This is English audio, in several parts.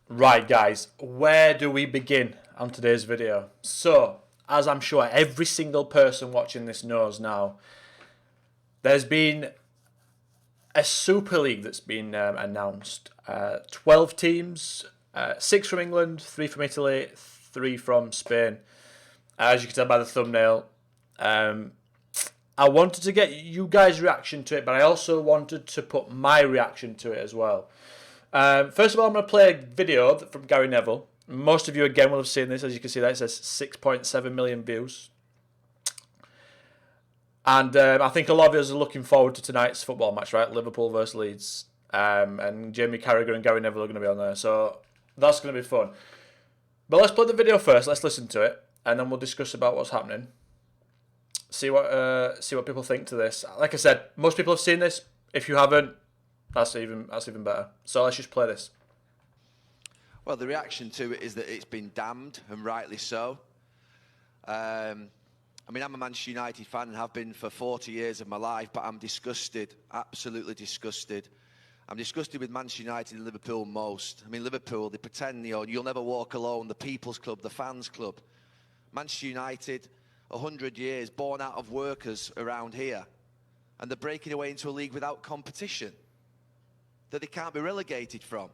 Right, guys, where do we begin on today's video? So, as I'm sure every single person watching this knows now, there's been a Super League that's been announced. 12 teams, 6 from England, 3 from Italy, 3 from Spain. As you can tell by the thumbnail, um, I wanted to get you guys' reaction to it, but I also wanted to put my reaction to it as well. First of all, I'm going to play a video from Gary Neville. Most of you, again, will have seen this. As you can see, that it says 6.7 million views. And I think a lot of us are looking forward to tonight's football match, right? Liverpool versus Leeds. And Jamie Carragher and Gary Neville are going to be on there. So that's going to be fun. But let's play the video first. Let's listen to it. And then we'll discuss about what's happening. See what people think to this. Like I said, most people have seen this. If you haven't, that's even better. So let's just play this. Well, the reaction to it is that it's been damned, and rightly so. I mean, I'm a Manchester United fan and have been for 40 years of my life, but I'm disgusted, absolutely disgusted. I'm disgusted with Manchester United and Liverpool most. I mean, Liverpool, they pretend, you'll never walk alone, the people's club, the fans' club. Manchester United, 100 years, born out of workers around here. And they're breaking away into a league without competition that they can't be relegated from.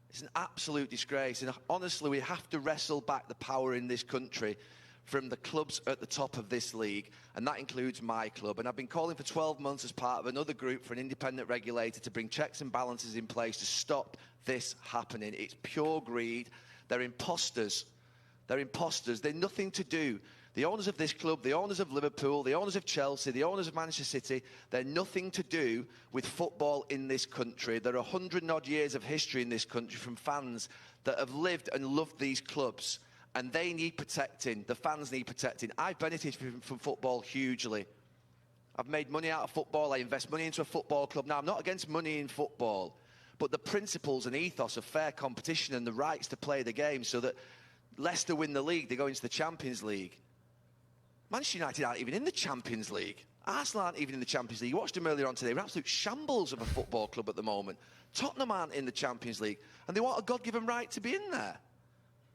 It's an absolute disgrace. And honestly, we have to wrestle back the power in this country from the clubs at the top of this league, and that includes my club. And I've been calling for 12 months as part of another group for an independent regulator to bring checks and balances in place to stop this happening. It's pure greed. They're imposters. They're imposters. They're nothing to do. The owners of this club, the owners of Liverpool, the owners of Chelsea, the owners of Manchester City, they're nothing to do with football in this country. There are 100 and odd years of history in this country from fans that have lived and loved these clubs. And they need protecting. The fans need protecting. I've benefited from football hugely. I've made money out of football. I invest money into a football club. Now, I'm not against money in football, but the principles and ethos of fair competition and the rights to play the game so that Leicester win the league, they go into the Champions League. Manchester United aren't even in the Champions League. Arsenal aren't even in the Champions League. You watched them earlier on today. They're an absolute shambles of a football club at the moment. Tottenham aren't in the Champions League, and they want a God-given right to be in there.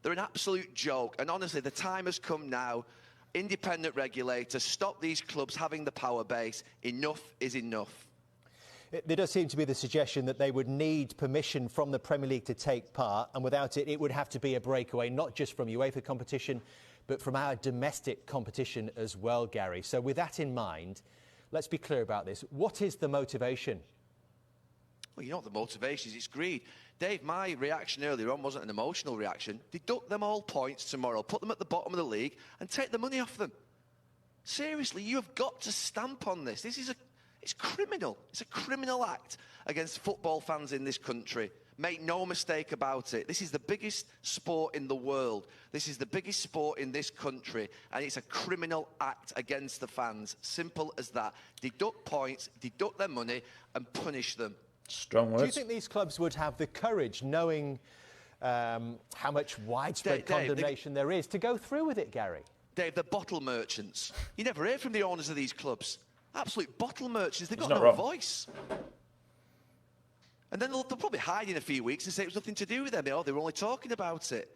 They're an absolute joke, and honestly, the time has come now. Independent regulators, stop these clubs having the power base. Enough is enough. There does seem to be the suggestion that they would need permission from the Premier League to take part, and without it, it would have to be a breakaway, not just from UEFA competition, but from our domestic competition as well, Gary. So with that in mind, let's be clear about this. What is the motivation? Well, you know what the motivation is. It's greed. Dave, my reaction earlier on wasn't an emotional reaction. Deduct them all points tomorrow, put them at the bottom of the league, and take the money off them. Seriously, you have got to stamp on this. It's criminal. It's a criminal act against football fans in this country. Make no mistake about it. This is the biggest sport in the world. This is the biggest sport in this country, and it's a criminal act against the fans. Simple as that. Deduct points, deduct their money, and punish them. Strong words. Do you think these clubs would have the courage, knowing how much widespread condemnation there is, to go through with it, Gary? Dave, they're bottle merchants. You never hear from the owners of these clubs. Absolute bottle merchants. They've got no voice. And then they'll probably hide in a few weeks and say it was nothing to do with them. Oh, they were only talking about it.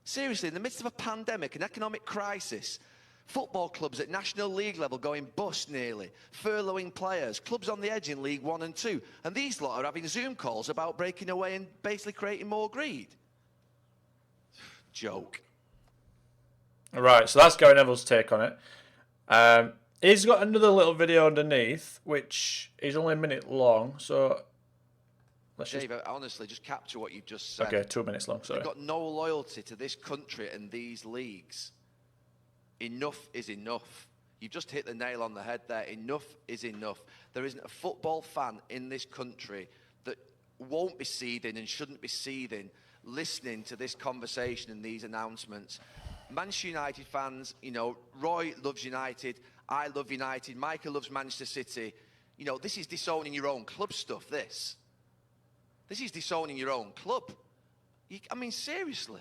Seriously, in the midst of a pandemic, an economic crisis, football clubs at National League level going bust nearly, furloughing players, clubs on the edge in League 1 and 2, and these lot are having Zoom calls about breaking away and basically creating more greed. Joke. Right, so that's Gary Neville's take on it. He's got another little video underneath, which is only a minute long, so Dave, honestly, just capture what you've just said. Okay, 2 minutes long, sorry. They've got no loyalty to this country and these leagues. Enough is enough. You've just hit the nail on the head there. Enough is enough. There isn't a football fan in this country that won't be seething and shouldn't be seething listening to this conversation and these announcements. Manchester United fans, Roy loves United, I love United, Michael loves Manchester City. This is disowning your own club stuff, this. This is disowning your own club. I mean, seriously.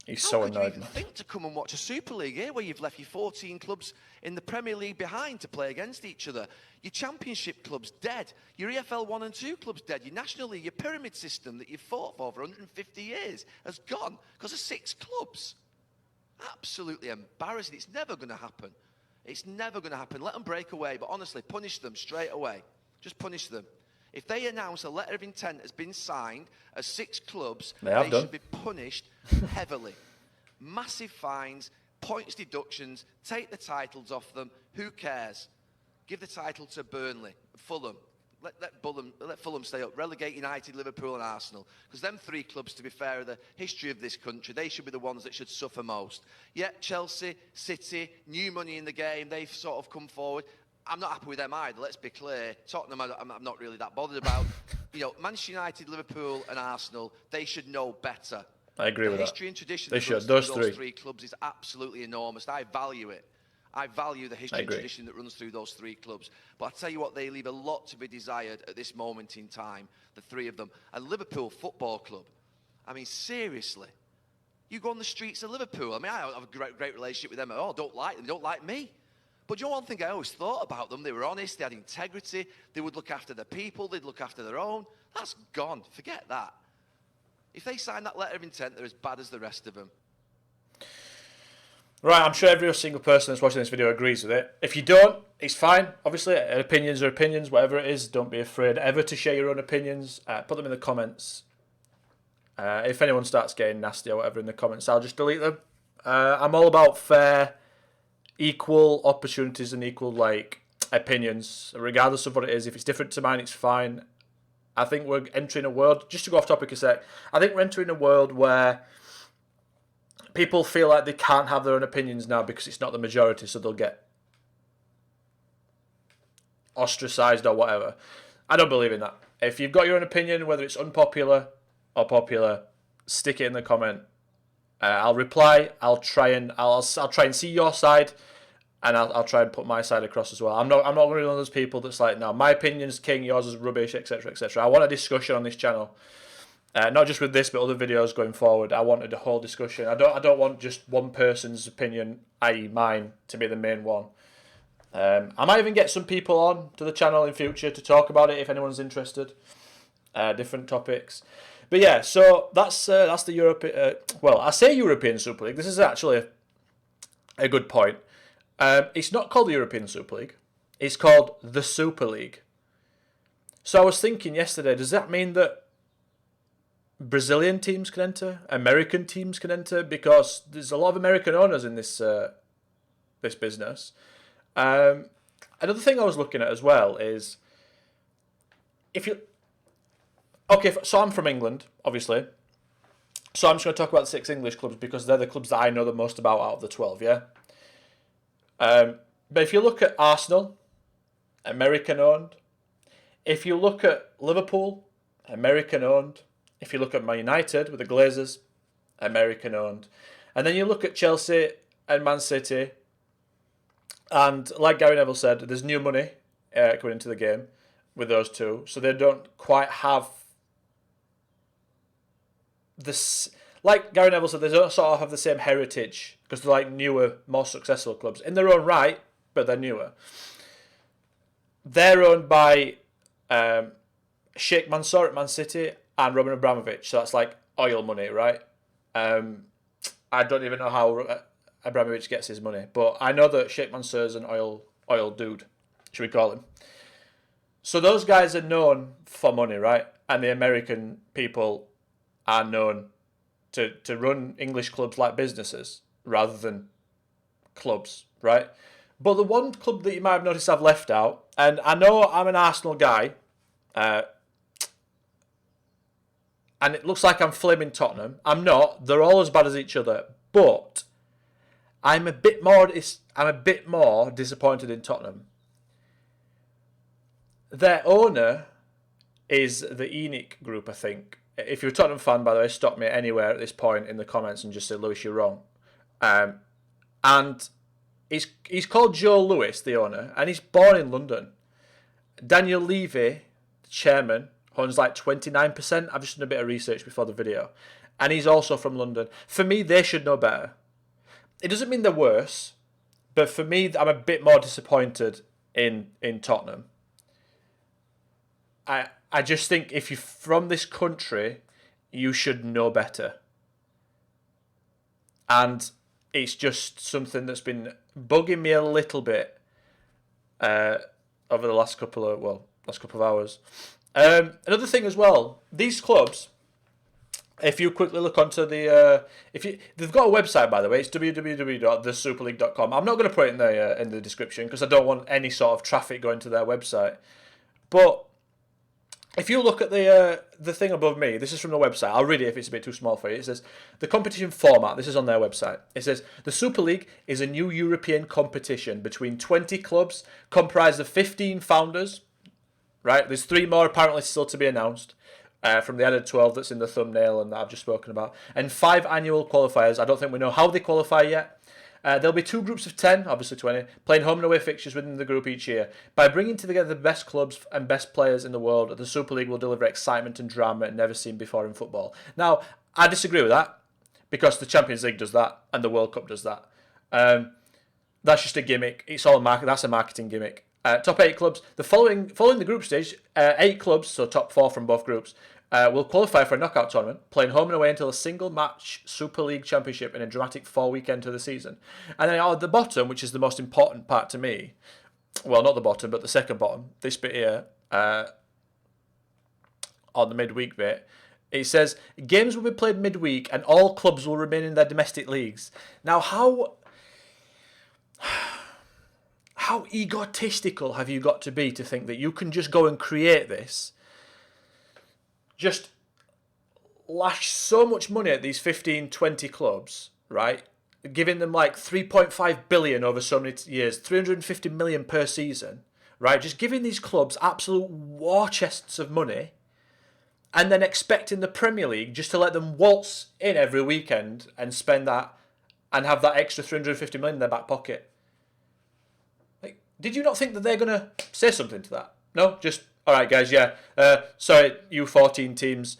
He's How so could you annoyed, even man. think to come and watch a Super League here where you've left your 14 clubs in the Premier League behind to play against each other? Your Championship club's dead. Your EFL 1 and 2 club's dead. Your National League, your pyramid system that you've fought for 150 years has gone because of 6 clubs. Absolutely embarrassing. It's never going to happen. It's never going to happen. Let them break away, but honestly, punish them straight away. Just punish them. If they announce a letter of intent has been signed as 6 clubs, they should be punished heavily. Massive fines, points deductions, take the titles off them. Who cares? Give the title to Burnley, Fulham. Let Fulham stay up. Relegate United, Liverpool and Arsenal. Because them 3 clubs, to be fair, are the history of this country. They should be the ones that should suffer most. Yet Chelsea, City, new money in the game, they've sort of come forward. I'm not happy with them either, let's be clear. Tottenham, I'm not really that bothered about. Manchester United, Liverpool and Arsenal, they should know better. I agree with that. The history and tradition They that should. runs Those through those 3 clubs is absolutely enormous. I value it. I value the history and tradition that runs through those 3 clubs. But I tell you what, they leave a lot to be desired at this moment in time, the 3 of them. And Liverpool Football Club, I mean, seriously. You go on the streets of Liverpool, I mean, I have a great relationship with them at all. Don't like them, they don't like me. But you know one thing I always thought about them? They were honest, they had integrity, they would look after the people, they'd look after their own. That's gone. Forget that. If they sign that letter of intent, they're as bad as the rest of them. Right, I'm sure every single person that's watching this video agrees with it. If you don't, it's fine. Obviously, opinions are opinions, whatever it is. Don't be afraid ever to share your own opinions. Put them in the comments. If anyone starts getting nasty or whatever in the comments, I'll just delete them. I'm all about fair, equal opportunities and equal opinions, regardless of what it is. If it's different to mine, it's fine. I think we're entering a world, just to go off topic a sec, I think we're entering a world where people feel like they can't have their own opinions now because it's not the majority, so they'll get ostracized or whatever. I don't believe in that. If you've got your own opinion, whether it's unpopular or popular, stick it in the comment. I'll reply. I'll try and see your side, and I'll try and put my side across as well. I'm not going to be one of those people that's like, no, my opinion's king, yours is rubbish, etc., etc. I want a discussion on this channel, not just with this, but other videos going forward. I wanted a whole discussion. I don't want just one person's opinion, i.e., mine, to be the main one. I might even get some people on to the channel in future to talk about it if anyone's interested. Different topics. But yeah, so that's the European. Well, I say European Super League. This is actually a good point. It's not called the European Super League. It's called the Super League. So I was thinking yesterday, does that mean that Brazilian teams can enter? American teams can enter? Because there's a lot of American owners in this business. Another thing I was looking at as well is so I'm from England, obviously. So I'm just going to talk about the 6 English clubs because they're the clubs that I know the most about out of the 12, yeah? But if you look at Arsenal, American owned. If you look at Liverpool, American owned. If you look at Man United with the Glazers, American owned. And then you look at Chelsea and Man City, and like Gary Neville said, there's new money coming into the game with those 2, so they don't quite have this. Like Gary Neville said, they don't sort of have the same heritage because they're like newer, more successful clubs in their own right, but they're newer. They're owned by Sheikh Mansour at Man City and Roman Abramovich, so that's like oil money, right? I don't even know how Abramovich gets his money, but I know that Sheikh Mansour's an oil dude, should we call him? So those guys are known for money, right? And the American people are known to run English clubs like businesses rather than clubs, right? But the one club that you might have noticed I've left out, and I know I'm an Arsenal guy, and it looks like I'm flaming Tottenham. I'm not. They're all as bad as each other. But I'm a bit more disappointed in Tottenham. Their owner is the ENIC Group, I think. If you're a Tottenham fan, by the way, stop me anywhere at this point in the comments and just say, Lewis, you're wrong. And he's called Joe Lewis, the owner, and he's born in London. Daniel Levy, the chairman, owns like 29%. I've just done a bit of research before the video. And he's also from London. For me, they should know better. It doesn't mean they're worse, but for me, I'm a bit more disappointed in Tottenham. I just think if you're from this country, you should know better. And it's just something that's been bugging me a little bit over the last couple of hours. Another thing as well, these clubs, if you quickly look onto the, they've got a website, by the way. It's www.thesuperleague.com. I'm not going to put it in the description because I don't want any sort of traffic going to their website. But if you look at the thing above me, this is from the website. I'll read it if it's a bit too small for you. It says, the competition format, this is on their website. It says, the Super League is a new European competition between 20 clubs comprised of 15 founders. Right, there's 3 more apparently still to be announced. From the added 12 that's in the thumbnail and that I've just spoken about. And 5 annual qualifiers. I don't think we know how they qualify yet. There'll be 2 groups of 10, obviously 20, playing home and away fixtures within the group each year. By bringing together the best clubs and best players in the world, the Super League will deliver excitement and drama never seen before in football. Now, I disagree with that, because the Champions League does that and the World Cup does that. That's just a gimmick. It's all that's a marketing gimmick. Top 8 clubs. Following the group stage, 8 clubs, so top 4 from both groups, will qualify for a knockout tournament, playing home and away until a single match Super League Championship in a dramatic 4-week end to the season. And then at the bottom, which is the most important part to me, well, not the bottom, but the second bottom, this bit here, on the midweek bit, it says, games will be played midweek and all clubs will remain in their domestic leagues. Now, how egotistical have you got to be to think that you can just go and create this, just lash so much money at these 15, 20 clubs, right? Giving them like 3.5 billion over so many years, 350 million per season, right? Just giving these clubs absolute war chests of money and then expecting the Premier League just to let them waltz in every weekend and spend that and have that extra 350 million in their back pocket. Like, did you not think that they're going to say something to that? No? Just, all right, guys, yeah. Sorry, you 14 teams.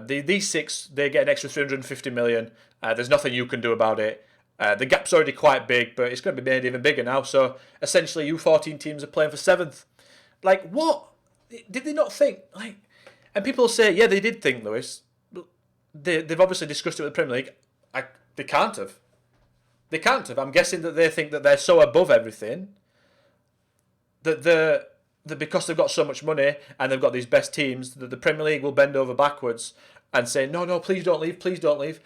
These 6, they get an extra 350 million. There's nothing you can do about it. The gap's already quite big, but it's going to be made even bigger now. So, essentially, you 14 teams are playing for 7th. Like, what? Did they not think? Like, and people say, yeah, they did think, Lewis. They've obviously discussed it with the Premier League. They can't have. They can't have. I'm guessing that they think that they're so above everything that because they've got so much money and they've got these best teams, that the Premier League will bend over backwards and say, no, please don't leave, please don't leave.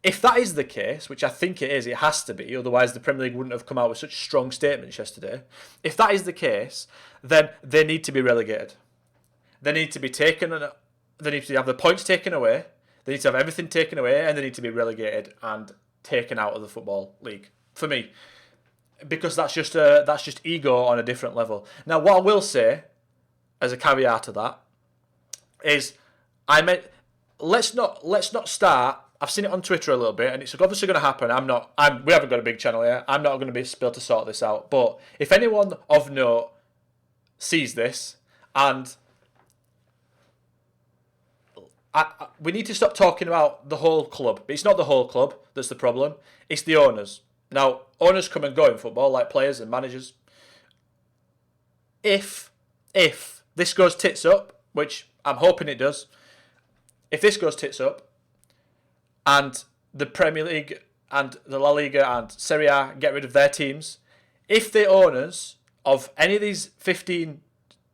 If that is the case, which I think it is, it has to be, otherwise the Premier League wouldn't have come out with such strong statements yesterday. If that is the case, then they need to be relegated. They need to be taken, they need to have the points taken away, they need to have everything taken away, and they need to be relegated and taken out of the Football League, for me. Because that's just ego on a different level. Now, what I will say, as a caveat to that, is let's not start. I've seen it on Twitter a little bit, and it's obviously going to happen. We haven't got a big channel here. I'm not going to be able to sort this out. But if anyone of note sees this, and we need to stop talking about the whole club. It's not the whole club that's the problem. It's the owners. Now, owners come and go in football, like players and managers. If this goes tits up, which I'm hoping it does, if this goes tits up, and the Premier League and the La Liga and Serie A get rid of their teams, if the owners of any of these 15,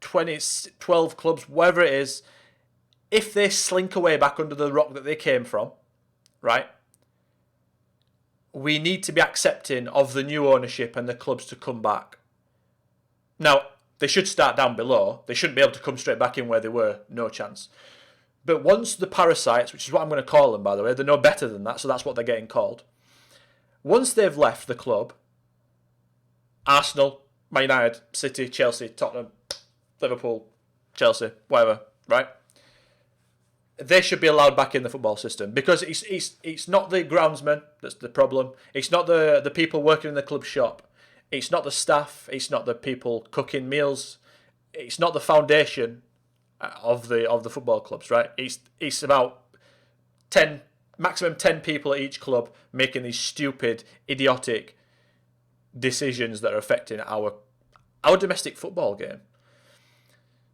20, 12 clubs, whatever it is, if they slink away back under the rock that they came from, right, we need to be accepting of the new ownership and the clubs to come back. Now, they should start down below. They shouldn't be able to come straight back in where they were. No chance. But once the parasites, which is what I'm going to call them, by the way, they're no better than that, so that's what they're getting called. Once they've left the club, Arsenal, Man United, City, Chelsea, Tottenham, Liverpool, Chelsea, whatever, right? They should be allowed back in the football system, because it's not the groundsman that's the problem. It's not the people working in the club shop. It's not the staff. It's not the people cooking meals. It's not the foundation of the football clubs, right? It's about 10, maximum 10 people at each club making these stupid, idiotic decisions that are affecting our domestic football game.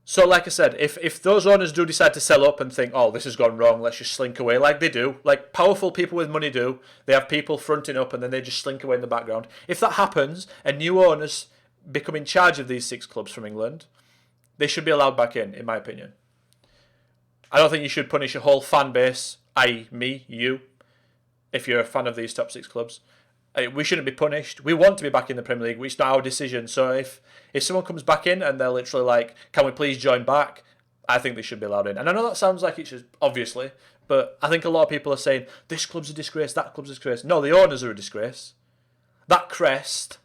So, like I said, if those owners do decide to sell up and think, oh, this has gone wrong, let's just slink away, like they do, like powerful people with money do, they have people fronting up and then they just slink away in the background. If that happens and new owners become in charge of these 6 clubs from England, they should be allowed back in my opinion. I don't think you should punish a whole fan base, i.e. me, you, if you're a fan of these top 6 clubs. We shouldn't be punished. We want to be back in the Premier League. It's not our decision. So if someone comes back in and they're literally like, can we please join back? I think they should be allowed in. And I know that sounds like it's just, obviously, but I think a lot of people are saying, this club's a disgrace, that club's a disgrace. No, the owners are a disgrace. That crest,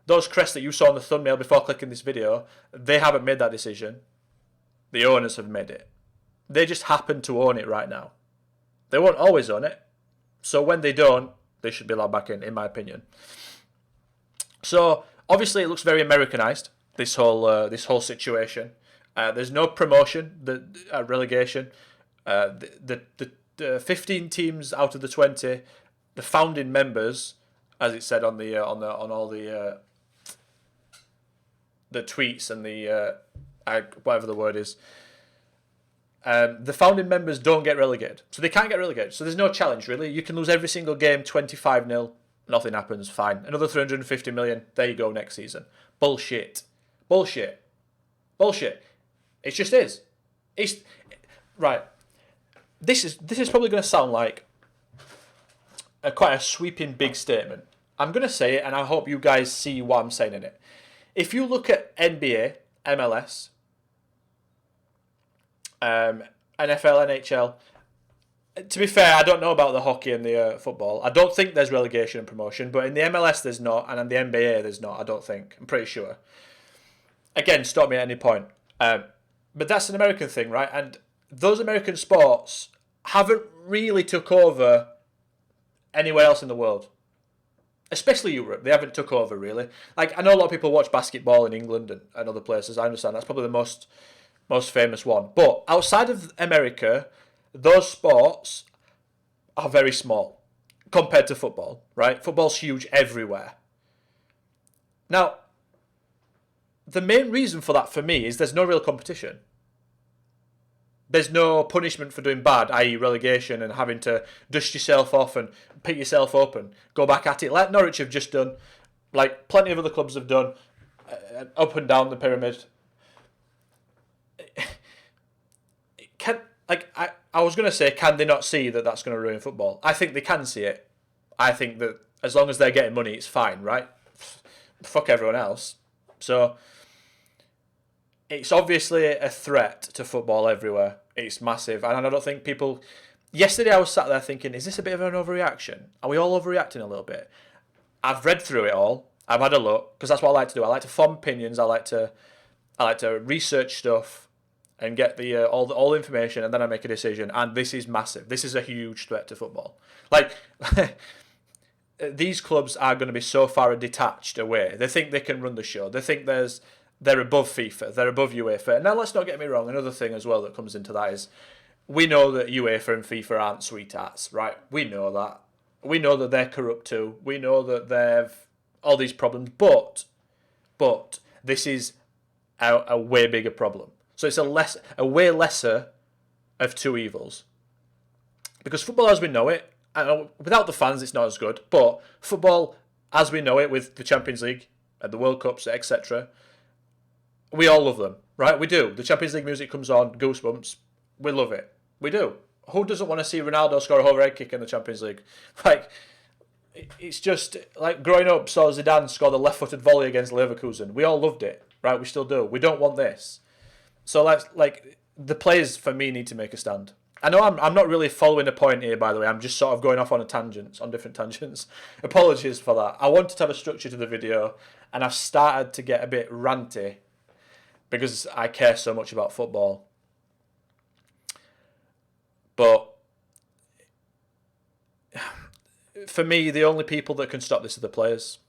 those crests that you saw on the thumbnail before clicking this video, they haven't made that decision. The owners have made it. They just happen to own it right now. They won't always own it. So when they don't, they should be allowed back in my opinion. So obviously it looks very Americanized, this whole situation. There's no promotion, the relegation. The 15 teams out of the 20, the founding members, as it said on all the tweets and the whatever the word is. The founding members don't get relegated. So they can't get relegated. So there's no challenge, really. You can lose every single game 25-0. Nothing happens. Fine. Another 350 million. There you go next season. Bullshit. Bullshit. Bullshit. It just is. Right. This is probably going to sound like quite a sweeping big statement. I'm going to say it, and I hope you guys see what I'm saying in it. If you look at NBA, MLS, NFL, NHL. To be fair, I don't know about the hockey and the football. I don't think there's relegation and promotion, but in the MLS there's not, and in the NBA there's not, I don't think. I'm pretty sure. Again, stop me at any point. But that's an American thing, right? And those American sports haven't really took over anywhere else in the world. Especially Europe. They haven't took over, really. Like, I know a lot of people watch basketball in England and other places. I understand that's probably the most famous one. But outside of America, those sports are very small compared to football, right? Football's huge everywhere. Now, the main reason for that for me is there's no real competition. There's no punishment for doing bad, i.e. relegation and having to dust yourself off and pick yourself up and go back at it, like Norwich have just done, like plenty of other clubs have done, up and down the pyramid. I was going to say, can they not see that that's going to ruin football? I think they can see it. I think that as long as they're getting money, it's fine, right? Fuck everyone else. So it's obviously a threat to football everywhere. It's massive. And I don't think people... Yesterday I was sat there thinking, is this a bit of an overreaction? Are we all overreacting a little bit? I've read through it all. I've had a look, because that's what I like to do. I like to form opinions. I like to research stuff and get the all the information, and then I make a decision. And this is massive. This is a huge threat to football. Like, these clubs are going to be so far detached away. They think they can run the show. They think they're above FIFA. They're above UEFA. Now, let's not get me wrong. Another thing as well that comes into that is we know that UEFA and FIFA aren't sweethearts, right? We know that. We know that they're corrupt too. We know that they've all these problems. But this is a way bigger problem. So it's a way lesser of two evils. Because football as we know it, without the fans it's not as good, but football as we know it with the Champions League and the World Cups, etc., we all love them, right? We do. The Champions League music comes on, goosebumps, we love it. We do. Who doesn't want to see Ronaldo score a overhead kick in the Champions League? Like, it's just, like, growing up, saw Zidane score the left-footed volley against Leverkusen. We all loved it, right? We still do. We don't want this. So, like, the players, for me, need to make a stand. I know I'm not really following a point here, by the way. I'm just sort of going off on different tangents. Apologies for that. I wanted to have a structure to the video, and I've started to get a bit ranty because I care so much about football. But for me, the only people that can stop this are the players.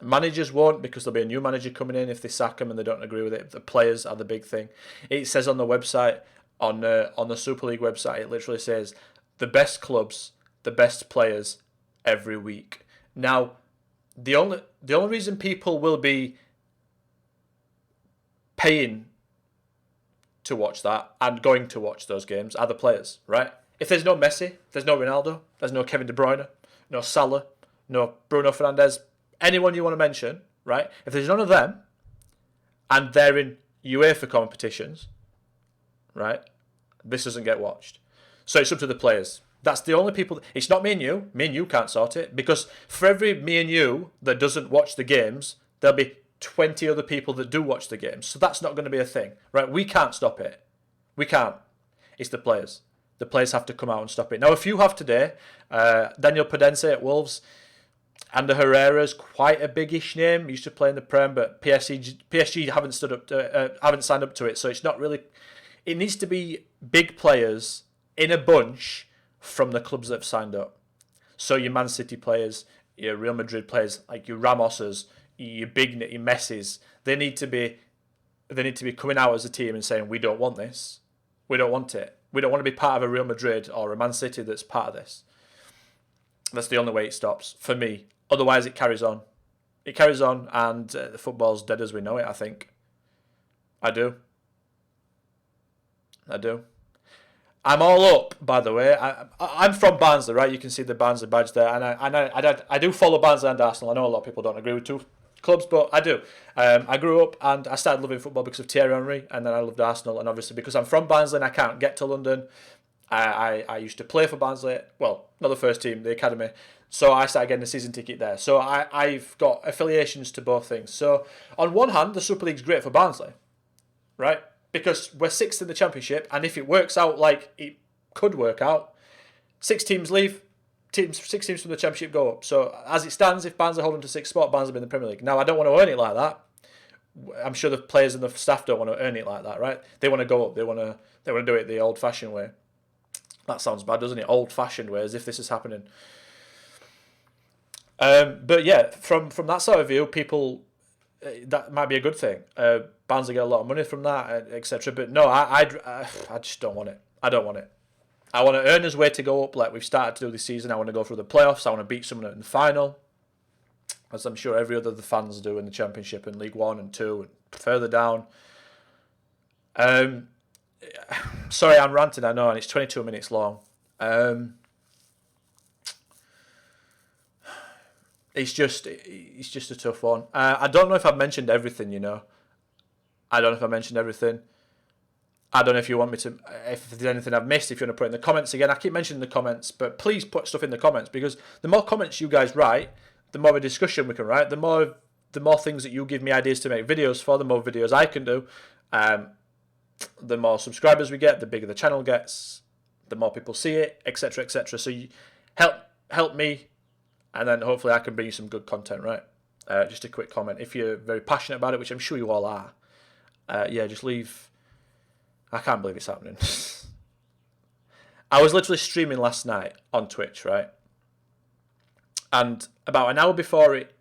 Managers won't, because there'll be a new manager coming in if they sack him and they don't agree with it. The players are the big thing. It says on the website, on the Super League website, it literally says the best clubs, the best players every week. Now, the only reason people will be paying to watch that and going to watch those games are the players, right? If there's no Messi, there's no Ronaldo, there's no Kevin De Bruyne, no Salah, no Bruno Fernandes, anyone you want to mention, right? If there's none of them, and they're in UEFA competitions, right, this doesn't get watched. So it's up to the players. That's the only people. It's not me and you. Me and you can't sort it, because for every me and you that doesn't watch the games, there'll be 20 other people that do watch the games. So that's not going to be a thing, right? We can't stop it. We can't. It's the players. The players have to come out and stop it. Now, a few have today. Daniel Podence at Wolves. Ander Herrera's quite a biggish name. He used to play in the Prem, but PSG haven't stood up to, haven't signed up to it. So it's not really. It needs to be big players in a bunch from the clubs that have signed up. So your Man City players, your Real Madrid players, like your Ramoses, your your Messis, they need to be coming out as a team and saying, we don't want this. We don't want it. We don't want to be part of a Real Madrid or a Man City that's part of this. That's the only way it stops, for me. Otherwise, it carries on. It carries on, and the football's dead as we know it, I think. I do. I'm all up, by the way. I'm from Barnsley, right? You can see the Barnsley badge there. And I do follow Barnsley and Arsenal. I know a lot of people don't agree with two clubs, but I do. I grew up and I started loving football because of Thierry Henry, and then I loved Arsenal. And obviously, because I'm from Barnsley and I can't get to London, I used to play for Barnsley. Well, not the first team, the academy. So I started getting a season ticket there. So I've got affiliations to both things. So on one hand, the Super League's great for Barnsley, right? Because we're sixth in the Championship, and if it works out like it could work out, 6 teams leave, 6 teams from the Championship go up. So as it stands, if Barnsley hold on to 6th spot, Barnsley will be in the Premier League. Now, I don't want to earn it like that. I'm sure the players and the staff don't want to earn it like that, right? They want to go up. They want to do it the old-fashioned way. That sounds bad, doesn't it? Old-fashioned way, as if this is happening. But yeah, from that sort of view, people, that might be a good thing. Barnsley get a lot of money from that, etc. But no, I just don't want it. I don't want it. I want to earn his way to go up like we've started to do this season. I want to go through the playoffs. I want to beat someone in the final, as I'm sure every other the fans do in the Championship and League 1 and 2 and further down. Sorry, I'm ranting, I know, and it's 22 minutes long. It's just a tough one. I don't know if I've mentioned everything, you know. I don't know if I mentioned everything. I don't know if you want me to, if there's anything I've missed, if you want to put it in the comments again. I keep mentioning the comments, but please put stuff in the comments, because the more comments you guys write, the more of a discussion we can write, the more things that you give me ideas to make videos for, the more videos I can do. The more subscribers we get, the bigger the channel gets, the more people see it, etc., etc. So you help me, and then hopefully I can bring you some good content, right? Just a quick comment. If you're very passionate about it, which I'm sure you all are, yeah, just leave. I can't believe it's happening. I was literally streaming last night on Twitch, right? And about an hour before it,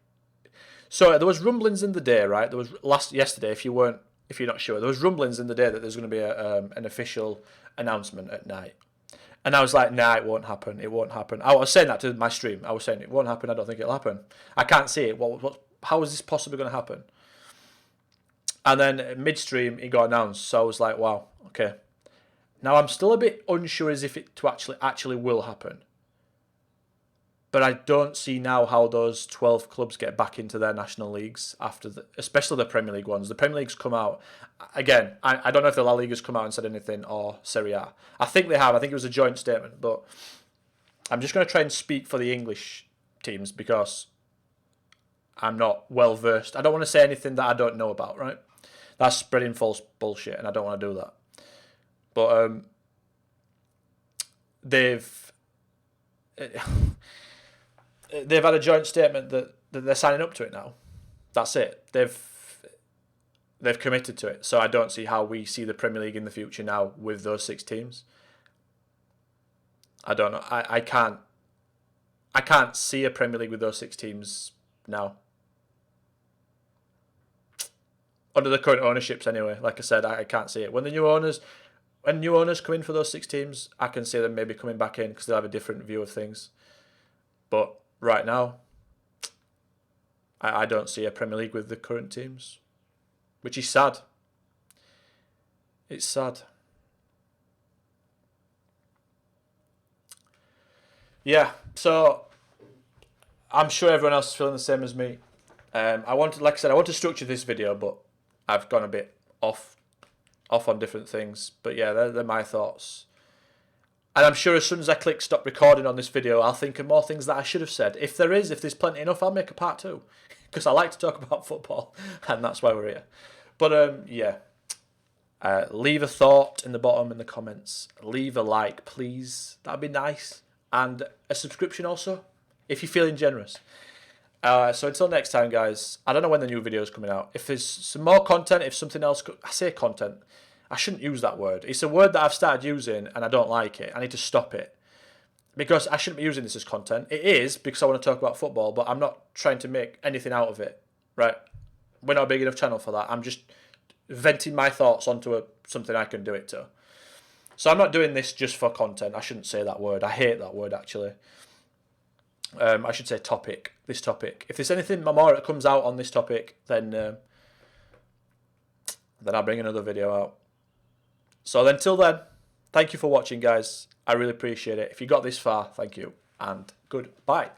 so there was rumblings in the day, right? There was yesterday. If you're not sure, there was rumblings in the day that there's going to be an official announcement at night. And I was like, nah, it won't happen. It won't happen. I was saying that to my stream. I was saying it won't happen. I don't think it'll happen. I can't see it. How is this possibly going to happen? And then midstream, it got announced. So I was like, wow, okay. Now I'm still a bit unsure as if it actually will happen. But I don't see now how those 12 clubs get back into their national leagues after, especially the Premier League ones. The Premier League's come out. Again, I don't know if the La Liga's come out and said anything, or Serie A. I think they have. I think it was a joint statement. But I'm just going to try and speak for the English teams, because I'm not well versed. I don't want to say anything that I don't know about, right? That's spreading false bullshit, and I don't want to do that. But they've had a joint statement that they're signing up to it now. That's it. They've committed to it. So I don't see how we see the Premier League in the future now with those 6 teams. I don't know. I can't see a Premier League with those 6 teams now. under the current ownerships anyway. Like I said, I can't see it. When new owners come in for those 6 teams, I can see them maybe coming back in because they'll have a different view of things. But right now, I don't see a Premier League with the current teams, which is sad. It's sad. Yeah, so I'm sure everyone else is feeling the same as me. I want to structure this video, but I've gone a bit off on different things. But yeah, they're my thoughts. And I'm sure as soon as I click stop recording on this video, I'll think of more things that I should have said. If there's plenty enough, I'll make a part 2. Because I like to talk about football, and that's why we're here. But yeah. Leave a thought in the bottom in the comments. Leave a like, please. That'd be nice. And a subscription also, if you're feeling generous. So until next time, guys. I don't know when the new video is coming out. If there's some more content, if something else... I say content. I shouldn't use that word. It's a word that I've started using and I don't like it. I need to stop it. Because I shouldn't be using this as content. It is because I want to talk about football, but I'm not trying to make anything out of it. Right? We're not a big enough channel for that. I'm just venting my thoughts onto something I can do it to. So I'm not doing this just for content. I shouldn't say that word. I hate that word, actually. I should say topic. This topic. If there's anything more that comes out on this topic, then I'll bring another video out. So until then, thank you for watching, guys. I really appreciate it. If you got this far, thank you. And goodbye.